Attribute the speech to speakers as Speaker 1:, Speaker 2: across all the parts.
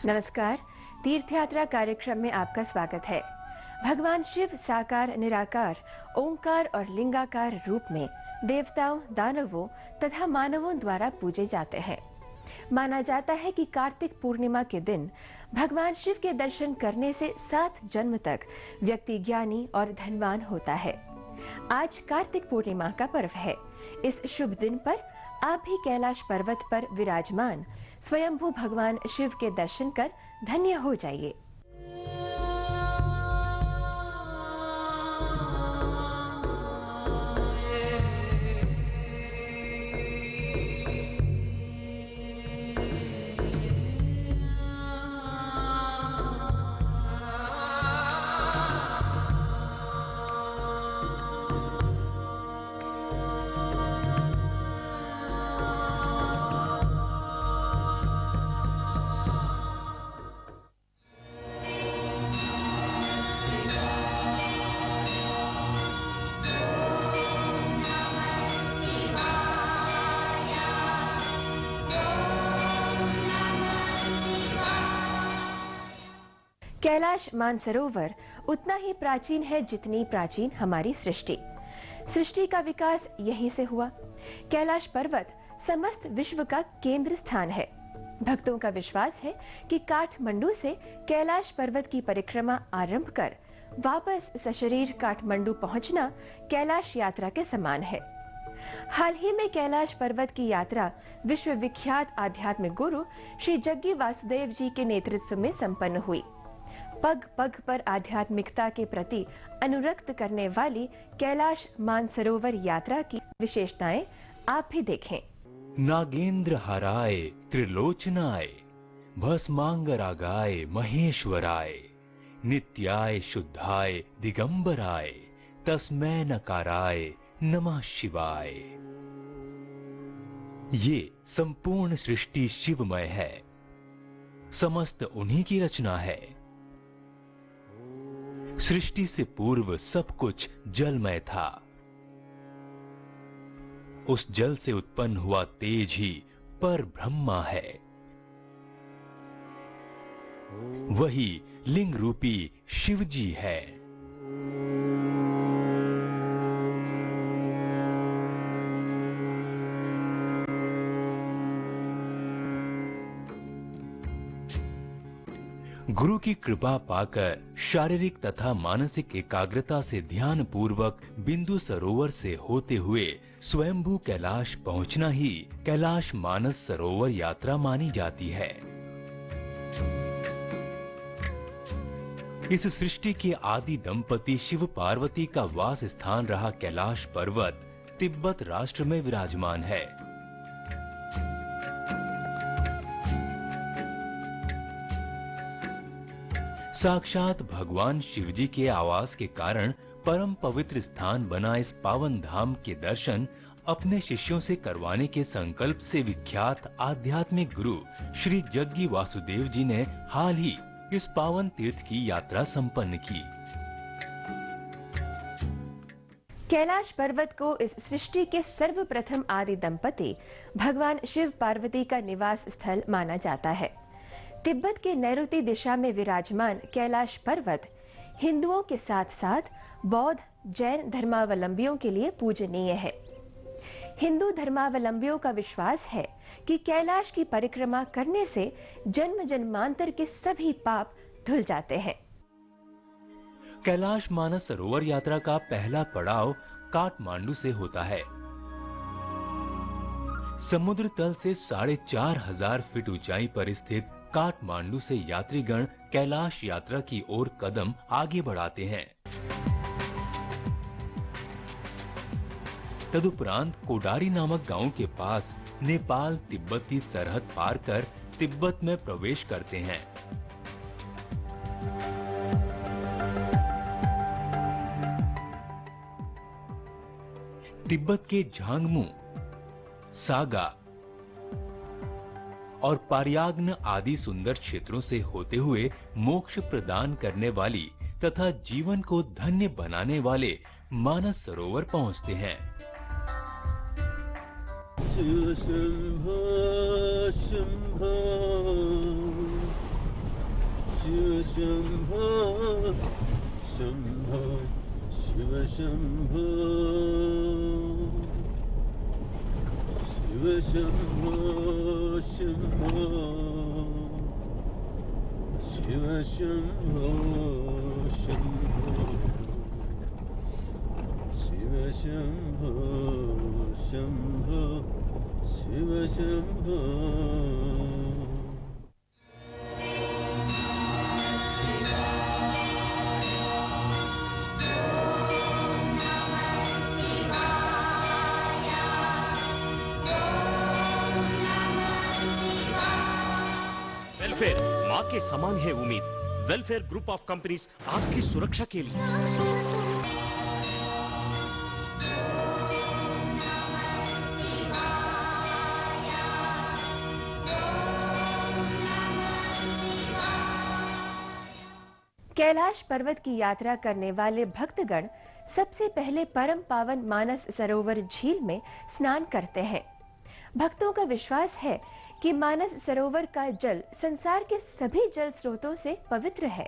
Speaker 1: नमस्कार। तीर्थ यात्रा कार्यक्रम में आपका स्वागत है। भगवान शिव साकार निराकार ओंकार और लिंगाकार रूप में देवताओं, दानवों तथा मानवों द्वारा पूजे जाते हैं। माना जाता है कि कार्तिक पूर्णिमा के दिन भगवान शिव के दर्शन करने से 7 जन्म तक व्यक्ति ज्ञानी और धनवान होता है। आज कार्तिक पूर्णिमा का पर्व है। इस शुभ दिन पर आप भी कैलाश पर्वत पर विराजमान स्वयंभू भगवान शिव के दर्शन कर धन्य हो जाइए। कैलाश मानसरोवर उतना ही प्राचीन है जितनी प्राचीन हमारी सृष्टि। सृष्टि का विकास यहीं से हुआ। कैलाश पर्वत समस्त विश्व का केंद्र स्थान है। भक्तों का विश्वास है कि काठमांडू से कैलाश पर्वत की परिक्रमा आरंभ कर वापस सशरीर काठमांडू पहुंचना कैलाश यात्रा के समान है। हाल ही में कैलाश पर्वत की यात्रा विश्व विख्यात आध्यात्मिक गुरु श्री जग्गी वासुदेव जी के नेतृत्व में संपन्न हुई। पग पग पर आध्यात्मिकता के प्रति अनुरक्त करने वाली कैलाश मानसरोवर यात्रा की विशेषताएं आप भी देखें।
Speaker 2: नागेंद्र हराय त्रिलोचनाय भस्मांगरागाय महेश्वराय नित्याय शुद्धाय दिगंबराय तस्मै नकाराय नमः शिवाय। ये संपूर्ण सृष्टि शिवमय है। समस्त उन्हीं की रचना है। सृष्टि से पूर्व सब कुछ जलमय था। उस जल से उत्पन्न हुआ तेज ही पर ब्रह्मा है। वही लिंग रूपी शिव जी है। गुरु की कृपा पाकर शारीरिक तथा मानसिक एकाग्रता से ध्यान पूर्वक बिंदु सरोवर से होते हुए स्वयंभू कैलाश पहुंचना ही कैलाश मानस सरोवर यात्रा मानी जाती है। इस सृष्टि के आदि दंपति शिव पार्वती का वास स्थान रहा कैलाश पर्वत तिब्बत राष्ट्र में विराजमान है। साक्षात भगवान शिवजी के आवास के कारण परम पवित्र स्थान बना इस पावन धाम के दर्शन अपने शिष्यों से करवाने के संकल्प से विख्यात आध्यात्मिक गुरु श्री जग्गी वासुदेव जी ने हाल ही इस पावन तीर्थ की यात्रा संपन्न की।
Speaker 1: कैलाश पर्वत को इस सृष्टि के सर्वप्रथम आदि दंपति भगवान शिव पार्वती का निवास स्थल माना जाता है। तिब्बत के नैऋत्य दिशा में विराजमान कैलाश पर्वत हिंदुओं के साथ साथ बौद्ध, जैन धर्मावलंबियों के लिए पूजनीय है। हिंदू धर्मावलंबियों का विश्वास है कि कैलाश की परिक्रमा करने से जन्म जन्मांतर के सभी पाप धुल जाते हैं।
Speaker 2: कैलाश मानस सरोवर यात्रा का पहला पड़ाव काठमांडू से होता है। समुद्र तल से 4500 फीट ऊंचाई पर स्थित काठमांडू से यात्रीगण कैलाश यात्रा की ओर कदम आगे बढ़ाते हैं। तदुपरांत कोडारी नामक गांव के पास नेपाल तिब्बती सरहद पार कर तिब्बत में प्रवेश करते हैं। तिब्बत के झांगमू, सागा और पारियाग्न आदि सुंदर क्षेत्रों से होते हुए मोक्ष प्रदान करने वाली तथा जीवन को धन्य बनाने वाले मानस सरोवर पहुंचते हैं।
Speaker 3: शिव शंभो शंभो शिव शंभो शंभो शिव शंभो शिव शंभो शंभो शिव शंभो शंभो शिव शंभो शंभो शिव शंभो।
Speaker 4: वेलफेयर माँ के समान है उम्मीद। वेलफेयर ग्रुप ऑफ कंपनीज आपकी सुरक्षा के लिए।
Speaker 1: कैलाश पर्वत की यात्रा करने वाले भक्तगण सबसे पहले परम पावन मानस सरोवर झील में स्नान करते हैं। भक्तों का विश्वास है कि मानस सरोवर का जल संसार के सभी जल स्रोतों से पवित्र है।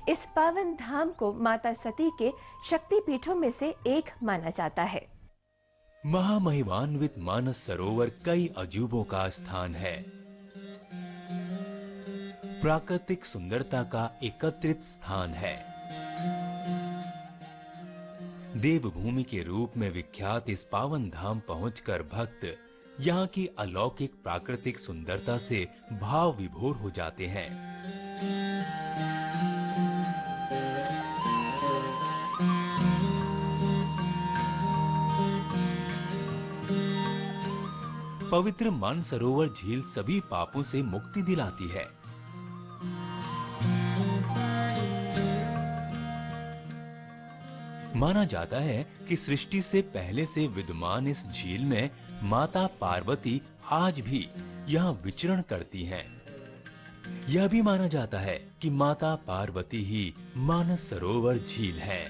Speaker 1: इस पावन धाम को माता सती के शक्ति पीठों में से एक माना जाता है।
Speaker 2: महामहिमान्वित मानस सरोवर कई अजूबों का स्थान है। प्राकृतिक सुंदरता का एकत्रित स्थान है। देवभूमि के रूप में विख्यात इस पावन धाम पहुंचकर भक्त यहाँ की अलौकिक प्राकृतिक सुंदरता से भाव विभोर हो जाते हैं। पवित्र मानसरोवर झील सभी पापों से मुक्ति दिलाती है। माना जाता है कि सृष्टि से पहले से विद्यमान इस झील में माता पार्वती आज भी यहाँ विचरण करती हैं। यह भी माना जाता है कि माता पार्वती ही मानस सरोवर झील है।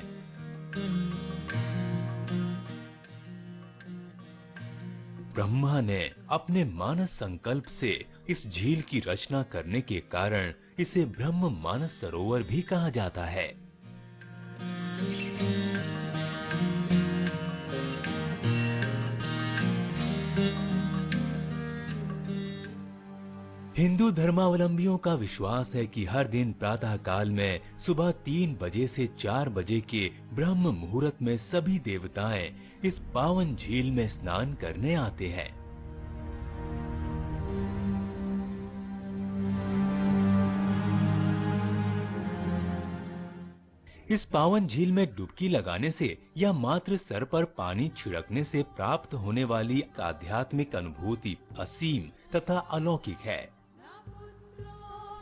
Speaker 2: ब्रह्मा ने अपने मानस संकल्प से इस झील की रचना करने के कारण इसे ब्रह्म मानस सरोवर भी कहा जाता है। हिंदू धर्मावलंबियों का विश्वास है कि हर दिन प्रातः काल में सुबह 3 बजे से 4 बजे के ब्रह्म मुहूर्त में सभी देवताएं इस पावन झील में स्नान करने आते हैं। इस पावन झील में डुबकी लगाने से या मात्र सर पर पानी छिड़कने से प्राप्त होने वाली आध्यात्मिक अनुभूति असीम तथा अलौकिक है।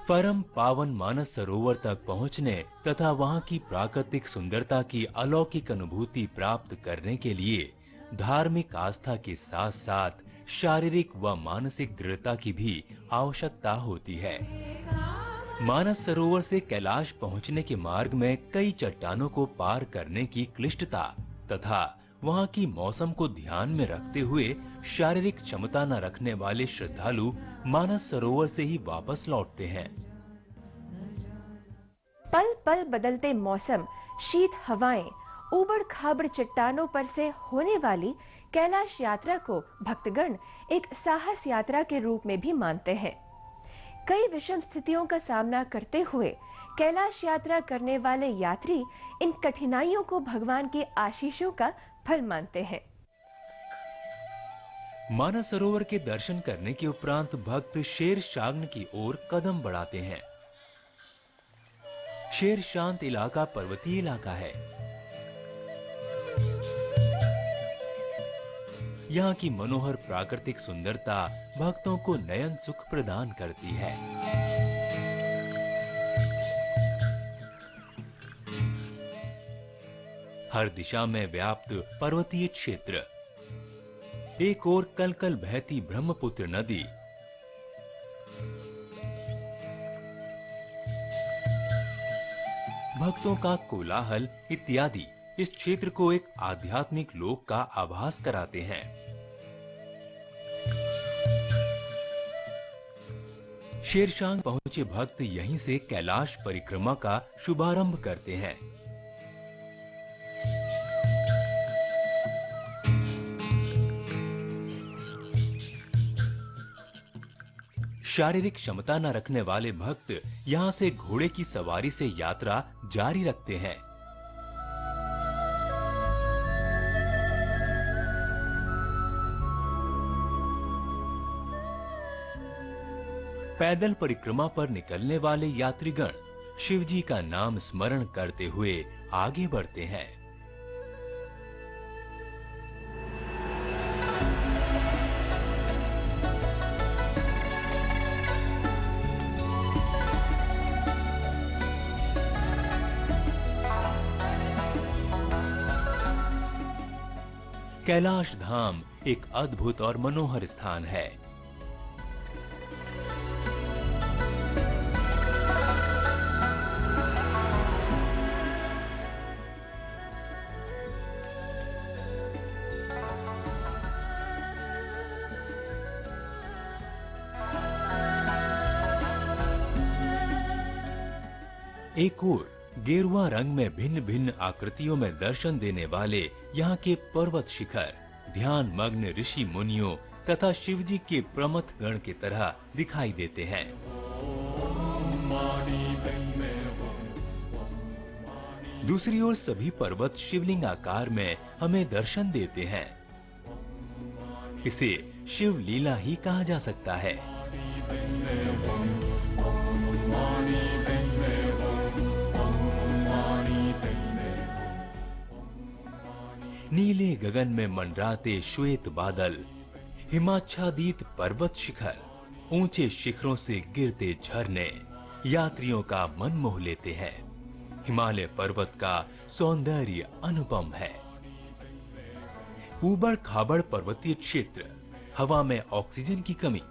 Speaker 2: परम पावन मानस सरोवर तक पहुंचने तथा वहां की प्राकृतिक सुंदरता की अलौकिक अनुभूति प्राप्त करने के लिए धार्मिक आस्था के साथ साथ शारीरिक व मानसिक दृढ़ता की भी आवश्यकता होती है। मानस सरोवर से कैलाश पहुंचने के मार्ग में कई चट्टानों को पार करने की क्लिष्टता तथा वहां की मौसम को ध्यान में रखते हुए शारीरिक क्षमता न रखने वाले श्रद्धालु मानस सरोवर से ही वापस लौटते हैं।
Speaker 1: पल पल बदलते मौसम, शीत हवाएं, ऊबड़ खाबड़ चट्टानों पर से होने वाली कैलाश यात्रा को भक्तगण एक साहस यात्रा के रूप में भी मानते हैं। कई विषम स्थितियों का सामना करते हुए कैलाश यात्रा करने वाले यात्री इन कठिनाइयों को भगवान के आशीषों का फल मानते हैं।
Speaker 2: मानस सरोवर के दर्शन करने के उपरांत भक्त शेरशांग की ओर कदम बढ़ाते हैं। शेर शांत इलाका पर्वतीय इलाका है। यहाँ की मनोहर प्राकृतिक सुंदरता भक्तों को नयन सुख प्रदान करती है। हर दिशा में व्याप्त पर्वतीय क्षेत्र, एक ओर कल कल बहती ब्रह्मपुत्र नदी, भक्तों का कोलाहल इत्यादि इस क्षेत्र को एक आध्यात्मिक लोक का आभास कराते हैं। शेरशांग पहुंचे भक्त यहीं से कैलाश परिक्रमा का शुभारंभ करते हैं। शारीरिक क्षमता न रखने वाले भक्त यहां से घोड़े की सवारी से यात्रा जारी रखते हैं। पैदल परिक्रमा पर निकलने वाले यात्रीगण शिवजी का नाम स्मरण करते हुए आगे बढ़ते हैं। कैलाश धाम एक अद्भुत और मनोहर स्थान है। एक ओर गेरुआ रंग में भिन्न भिन्न आकृतियों में दर्शन देने वाले यहाँ के पर्वत शिखर ध्यान मग्न ऋषि मुनियों तथा शिवजी के प्रमथ गण की तरह दिखाई देते हैं। दूसरी ओर सभी पर्वत शिवलिंग आकार में हमें दर्शन देते हैं। इसे शिव लीला ही कहा जा सकता है। नीले गगन में मंडराते श्वेत बादल, हिमाच्छादित पर्वत शिखर, ऊंचे शिखरों से गिरते झरने यात्रियों का मन मोह लेते हैं। हिमालय पर्वत का सौंदर्य अनुपम है। ऊबड़ खाबड़ पर्वतीय क्षेत्र, हवा में ऑक्सीजन की कमी,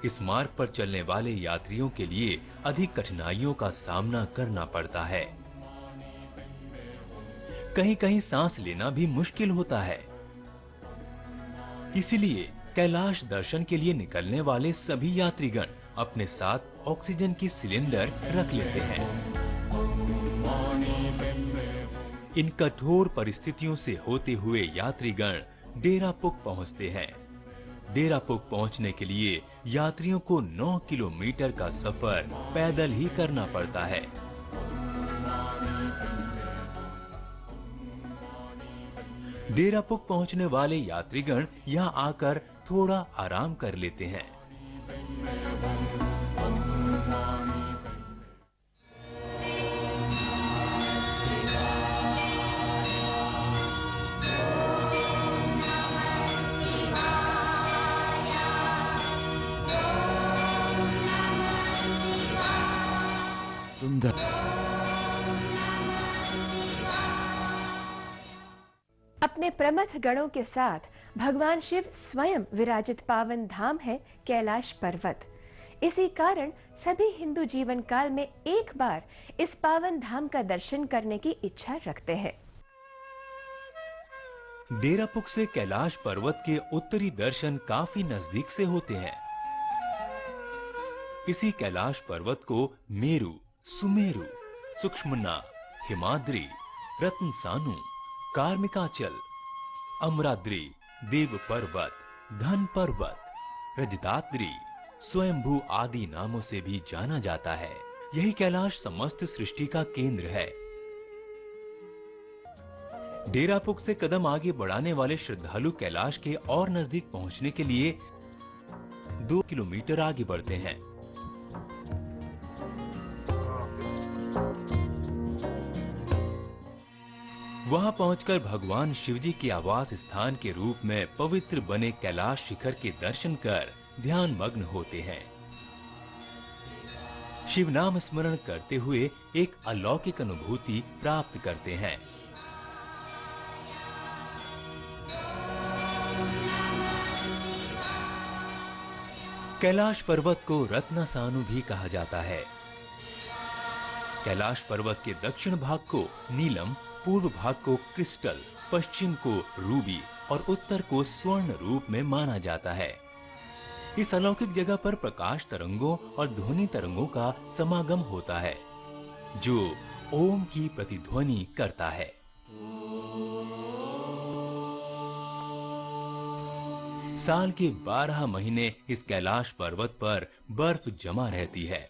Speaker 2: इस मार्ग पर चलने वाले यात्रियों के लिए अधिक कठिनाइयों का सामना करना पड़ता है। कहीं कहीं सांस लेना भी मुश्किल होता है। इसलिए कैलाश दर्शन के लिए निकलने वाले सभी यात्रीगण अपने साथ ऑक्सीजन की सिलेंडर रख लेते हैं। इन कठोर परिस्थितियों से होते हुए यात्रीगण डेरापुक पहुंचते हैं। डेरापुक पहुंचने के लिए यात्रियों को 9 किलोमीटर का सफर पैदल ही करना पड़ता है। डेरापुक पहुंचने वाले यात्रीगण यहां आकर थोड़ा आराम कर लेते हैं।
Speaker 1: अपने प्रमथ गणों के साथ भगवान शिव स्वयं विराजित पावन धाम है कैलाश पर्वत। इसी कारण सभी हिंदू जीवन काल में एक बार इस पावन धाम का दर्शन करने की इच्छा रखते हैं।
Speaker 2: डेरापुक से कैलाश पर्वत के उत्तरी दर्शन काफी नजदीक से होते हैं। इसी कैलाश पर्वत को मेरु, सुमेरु, सुक्ष्मना, हिमाद्री, रत्नसानु, कार्मिकाचल, अमराद्री, देव पर्वत, धन पर्वत, रजताद्री, स्वयंभू आदि नामों से भी जाना जाता है। यही कैलाश समस्त सृष्टि का केंद्र है। डेरापुक से कदम आगे बढ़ाने वाले श्रद्धालु कैलाश के और नजदीक पहुंचने के लिए 2 किलोमीटर आगे बढ़ते हैं। वहां पहुंचकर भगवान शिवजी के आवास स्थान के रूप में पवित्र बने कैलाश शिखर के दर्शन कर ध्यान मग्न होते हैं। शिव नाम स्मरण करते हुए एक अलौकिक अनुभूति प्राप्त करते हैं। कैलाश पर्वत को रत्नसानु भी कहा जाता है। कैलाश पर्वत के दक्षिण भाग को नीलम, पूर्व भाग को क्रिस्टल, पश्चिम को रूबी और उत्तर को स्वर्ण रूप में माना जाता है। इस अलौकिक जगह पर प्रकाश तरंगों और ध्वनि तरंगों का समागम होता है, जो ओम की प्रतिध्वनि करता है। साल के 12 महीने इस कैलाश पर्वत पर बर्फ जमा रहती है,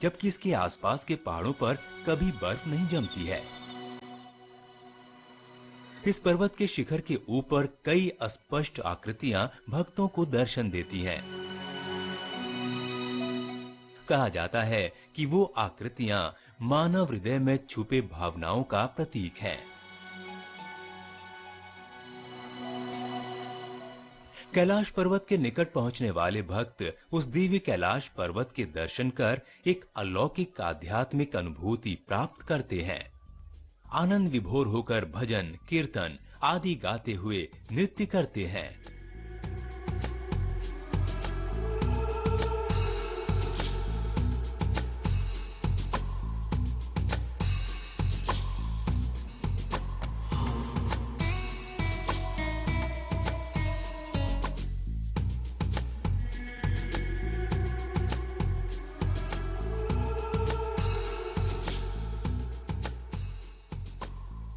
Speaker 2: जबकि इसके आसपास के पहाड़ों पर कभी बर्फ नहीं जमती है। इस पर्वत के शिखर के ऊपर कई अस्पष्ट आकृतियां भक्तों को दर्शन देती हैं। कहा जाता है कि वो आकृतियां मानव हृदय में छुपे भावनाओं का प्रतीक हैं। कैलाश पर्वत के निकट पहुंचने वाले भक्त उस दिव्य कैलाश पर्वत के दर्शन कर एक अलौकिक आध्यात्मिक अनुभूति प्राप्त करते हैं। आनंद विभोर होकर भजन, कीर्तन आदि गाते हुए नृत्य करते हैं।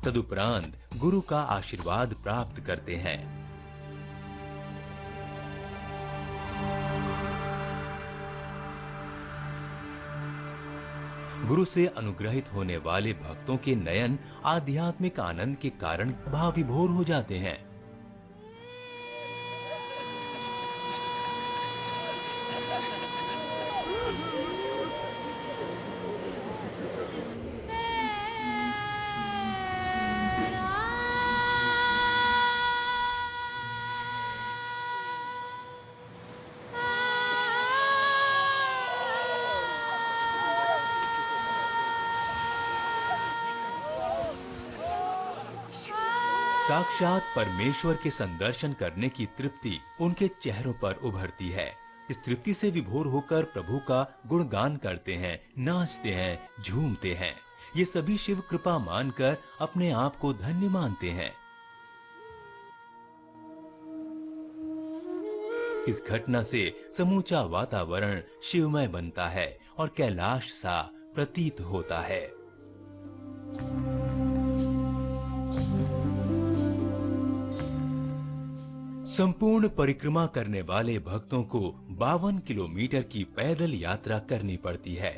Speaker 2: तदुपरांत गुरु का आशीर्वाद प्राप्त करते हैं। गुरु से अनुग्रहित होने वाले भक्तों के नयन आध्यात्मिक आनंद के कारण भाव विभोर हो जाते हैं। साक्षात परमेश्वर के संदर्शन करने की तृप्ति उनके चेहरों पर उभरती है। इस तृप्ति से विभोर होकर प्रभु का गुणगान करते हैं, नाचते हैं, झूमते हैं। ये सभी शिव कृपा मानकर अपने आप को धन्य मानते हैं। इस घटना से समूचा वातावरण शिवमय बनता है और कैलाश सा प्रतीत होता है। संपूर्ण परिक्रमा करने वाले भक्तों को 52 किलोमीटर की पैदल यात्रा करनी पड़ती है।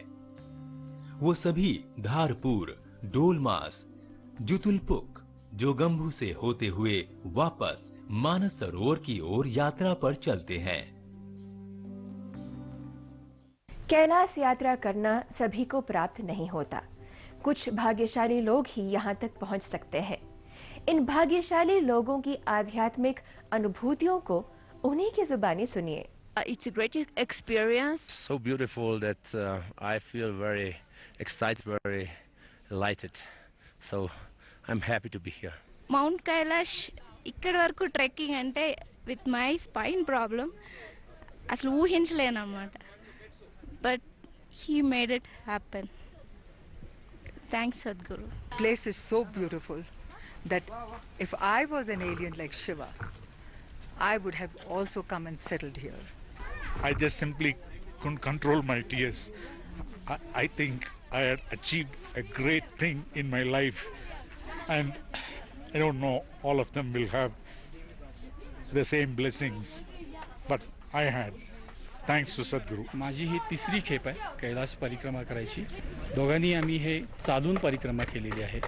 Speaker 2: वो सभी धारपुर, डोलमास, जुतुलपुक, जोगंबू से होते हुए वापस मानस सरोवर की ओर यात्रा पर चलते हैं।
Speaker 1: कैलाश यात्रा करना सभी को प्राप्त नहीं होता। कुछ भाग्यशाली लोग ही यहाँ तक पहुँच सकते हैं। इन भाग्यशाली लोगों की आध्यात्मिक अनुभूतियों को उन्हीं की जुबानी सुनिए।
Speaker 5: It's a great experience.
Speaker 3: So beautiful that I feel very excited, very elated. So I'm happy to be here.
Speaker 5: Mount Kailash ఇక్కడి వరకు ట్రెక్కింగ్ అంటే విత్ మై స్పైన్ ప్రాబ్లం అసలు ఊహించలేను అన్నమాట. But he made it happen. Thanks Sadhguru.
Speaker 6: Place is so beautiful that if I was an alien like Shiva, I would have also come and settled here.
Speaker 7: I just simply couldn't control my tears. I think I had achieved a great thing in my life, and I don't know all of them will have the same blessings, but I had. Thanks to Sadhguru.
Speaker 8: माझी ही तिसरी खेप आहे कैलास परिक्रमा करायची. दोघांनी आम्ही हे चालून परिक्रमा केलेली आहे.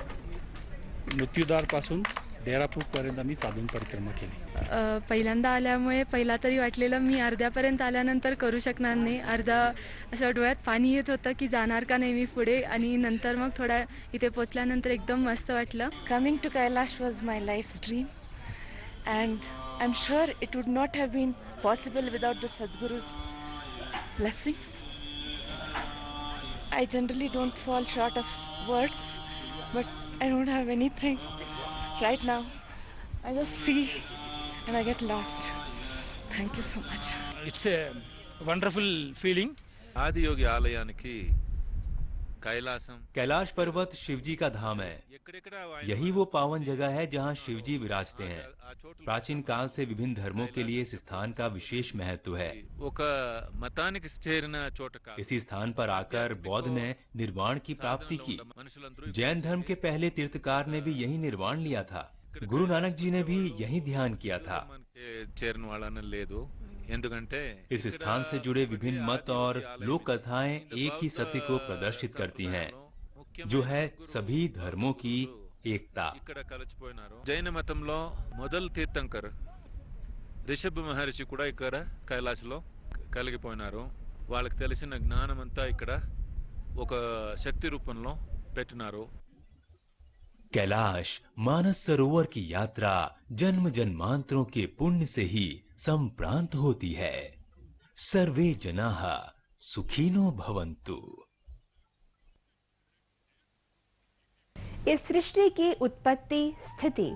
Speaker 8: मृत्यूदारपासून डेरापूरपर्यंत आम्ही चालून परिक्रमा केली.
Speaker 9: पहिल्यांदा आल्यामुळे पहिला तरी वाटलेलं मी अर्ध्यापर्यंत आल्यानंतर करू शकणार नाही. अर्धा असं डोळ्यात पाणी येत होतं की जाणार का नाही मी पुढे, आणि नंतर मग थोडा इथे पोचल्यानंतर एकदम मस्त वाटलं.
Speaker 5: Coming to Kailash was my life's dream, and I'm sure it would not have been possible without the Sadhguru's blessings. I generally don't fall short of words, but I don't have anything right now. I just see and I get lost. Thank you so much.
Speaker 8: It's a wonderful feeling.
Speaker 10: Adiyogi ఆలయానికి కైలాసం
Speaker 2: कैलाश पर्वत शिवजी का धाम है। यही वो पावन जगह है जहाँ शिवजी विराजते हैं। प्राचीन काल से विभिन्न धर्मों के लिए इस स्थान का विशेष महत्व है।
Speaker 10: ఒక మతానికి చేరిన చోట కాదు.
Speaker 2: इसी स्थान पर आकर बौद्ध ने निर्वाण की प्राप्ति की। जैन धर्म के पहले तीर्थकार ने भी यही निर्वाण लिया था। गुरु नानक जी ने भी यही ध्यान किया था।
Speaker 10: చేరిన వాళ్ళని లేదు. ఎందుకంటే
Speaker 2: इस स्थान से जुड़े विभिन्न मत और लोक कथाएं एक ही सत्य को प्रदर्शित करती हैं, जो है सभी धर्मों की एकता।
Speaker 10: ఇక్కడ కలిసిపోయినారు. జైన మతంలో మొదలు తీర్థంకర్ రిషభ మహర్షి కూడా ఇక్కడ కైలాసలో కలిగిపోయినారు. వాళ్ళకి తెలిసిన జ్ఞానం అంతా ఇక్కడ ఒక శక్తి రూపంలో పెట్టినారు.
Speaker 2: कैलाश मानस सरोवर की यात्रा जन्म जन्मांतरों के पुण्य से ही संप्रांत होती है। सर्वे जनाः सुखिनो भवन्तु।
Speaker 1: इस सृष्टि की उत्पत्ति, स्थिति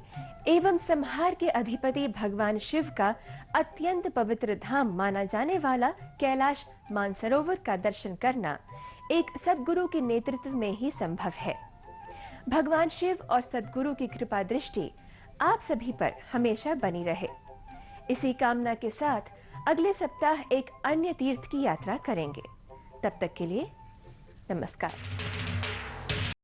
Speaker 1: एवं संहार के अधिपति भगवान शिव का अत्यंत पवित्र धाम माना जाने वाला कैलाश मानसरोवर का दर्शन करना एक सद्गुरु के नेतृत्व में ही संभव है। भगवान शिव और सद्गुरु की कृपा दृष्टि आप सभी पर हमेशा बनी रहे। इसी कामना के साथ अगले सप्ताह एक अन्य तीर्थ की यात्रा करेंगे। तब तक के लिए नमस्कार।